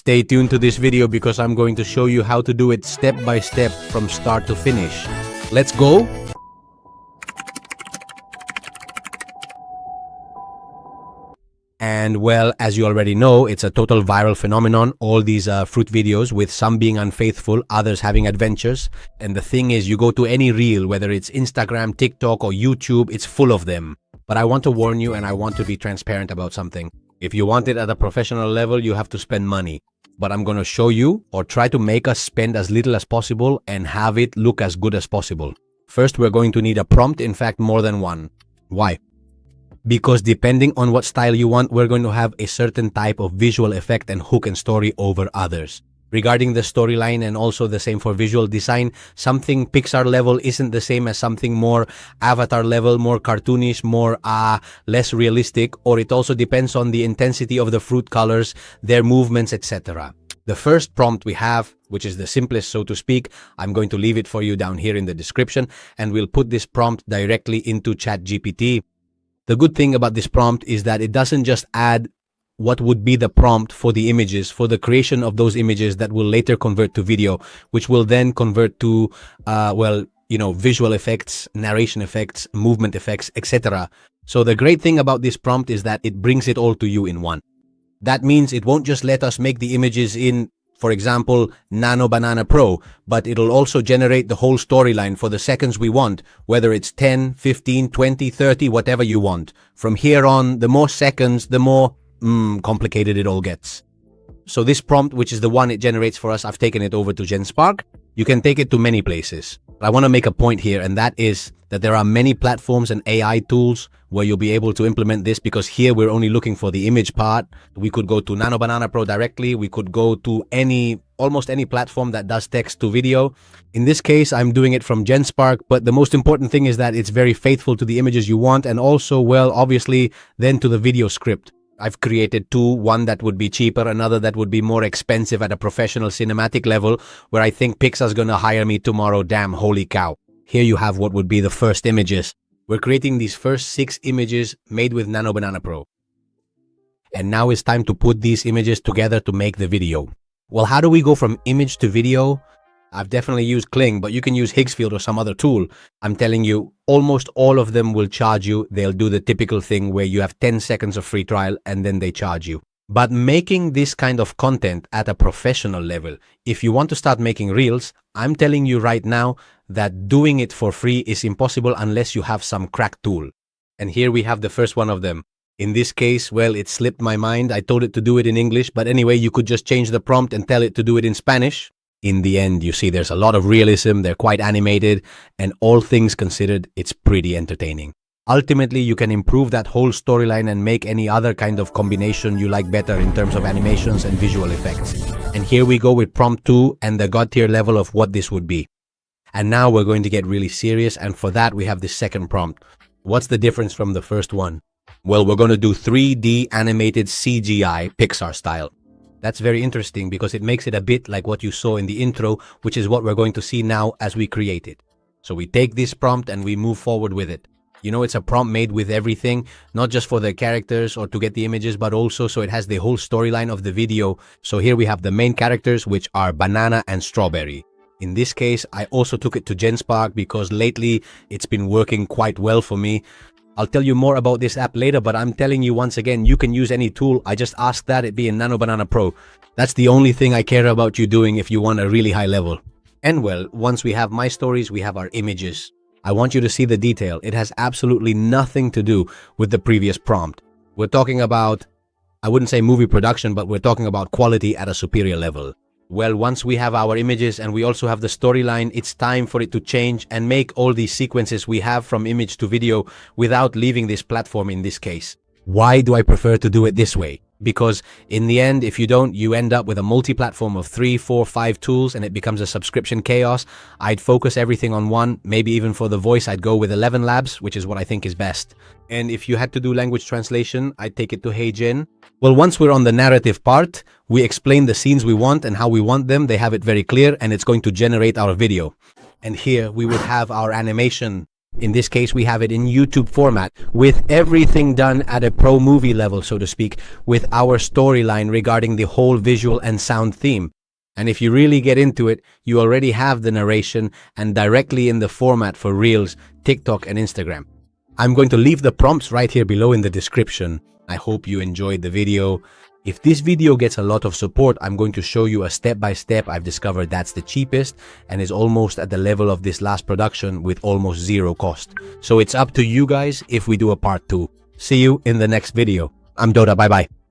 Stay tuned to this video because I'm going to show you how to do it step by step from start to finish. Let's go! And well, as you already know, it's a total viral phenomenon, all these fruit videos, with some being unfaithful, others having adventures. And the thing is, you go to any reel, whether it's Instagram, TikTok, or YouTube, it's full of them. But I want to warn you, and I want to be transparent about something. If you want it at a professional level, you have to spend money. But I'm going to show you, or try to make us spend as little as possible and have it look as good as possible. First, we're going to need a prompt, in fact, more than one. Why? Because depending on what style you want, we're going to have a certain type of visual effect and hook and story over others. Regarding the storyline, and also the same for visual design, something Pixar level isn't the same as something more Avatar level, more cartoonish, more less realistic, or it also depends on the intensity of the fruit colors, their movements, etc. The first prompt we have, which is the simplest so to speak, I'm going to leave it for you down here in the description, and we'll put this prompt directly into ChatGPT. The good thing about this prompt is that it doesn't just add what would be the prompt for the images, for the creation of those images that will later convert to video, which will then convert to, visual effects, narration effects, movement effects, etc. So the great thing about this prompt is that it brings it all to you in one. That means it won't just let us make the images in, for example, Nano Banana Pro, but it'll also generate the whole storyline for the seconds we want, whether it's 10, 15, 20, 30, whatever you want. From here on, the more seconds, the more complicated it all gets. So this prompt, which is the one it generates for us, I've taken it over to GenSpark. You can take it to many places. I want to make a point here, and that is that there are many platforms and AI tools where you'll be able to implement this, because here we're only looking for the image part. We could go to Nano Banana Pro directly. We could go to almost any platform that does text to video. In this case, I'm doing it from GenSpark, but the most important thing is that it's very faithful to the images you want, and also, well, obviously, then to the video script. I've created two, one that would be cheaper, another that would be more expensive at a professional cinematic level, where I think Pixar's gonna hire me tomorrow. Damn, holy cow. Here you have what would be the first images. We're creating these first 6 images made with Nano Banana Pro. And now it's time to put these images together to make the video. Well, how do we go from image to video? I've definitely used Kling, but you can use Higgsfield or some other tool. I'm telling you, almost all of them will charge you. They'll do the typical thing where you have 10 seconds of free trial and then they charge you. But making this kind of content at a professional level, if you want to start making reels, I'm telling you right now that doing it for free is impossible unless you have some crack tool. And here we have the first one of them. In this case, well, it slipped my mind. I told it to do it in English, but anyway, you could just change the prompt and tell it to do it in Spanish. In the end, you see there's a lot of realism, they're quite animated, and all things considered, it's pretty entertaining. Ultimately, you can improve that whole storyline and make any other kind of combination you like better in terms of animations and visual effects. And here we go with prompt 2 and the god tier level of what this would be. And now we're going to get really serious, and for that we have the second prompt. What's the difference from the first one? Well, we're going to do 3D animated CGI Pixar style. That's very interesting because it makes it a bit like what you saw in the intro, which is what we're going to see now as we create it. So we take this prompt and we move forward with it. You know, it's a prompt made with everything, not just for the characters or to get the images, but also so it has the whole storyline of the video. So here we have the main characters, which are banana and strawberry. In this case, I also took it to GenSpark because lately it's been working quite well for me. I'll tell you more about this app later, but I'm telling you once again, you can use any tool. I just ask that it be in Nano Banana Pro. That's the only thing I care about you doing if you want a really high level. And well, once we have my stories, we have our images. I want you to see the detail. It has absolutely nothing to do with the previous prompt. We're talking about, I wouldn't say movie production, but we're talking about quality at a superior level. Well, once we have our images and we also have the storyline, it's time for it to change and make all these sequences we have from image to video without leaving this platform in this case. Why do I prefer to do it this way? Because in the end, if you don't, you end up with a multi-platform of 3, 4, 5 tools and it becomes a subscription chaos. I'd focus everything on one. Maybe even for the voice, I'd go with 11 Labs, which is what I think is best. And if you had to do language translation, I'd take it to HeyGen. Well, once we're on the narrative part, we explain the scenes we want and how we want them. They have it very clear and it's going to generate our video. And here we would have our animation In this case, we have it in YouTube format with everything done at a pro movie level, so to speak, with our storyline regarding the whole visual and sound theme. And if you really get into it, you already have the narration and directly in the format for Reels, TikTok, and Instagram. I'm going to leave the prompts right here below in the description. I hope you enjoyed the video. If this video gets a lot of support, I'm going to show you a step-by-step I've discovered that's the cheapest and is almost at the level of this last production with almost zero cost. So it's up to you guys if we do a part 2. See you in the next video. I'm Dota, bye bye.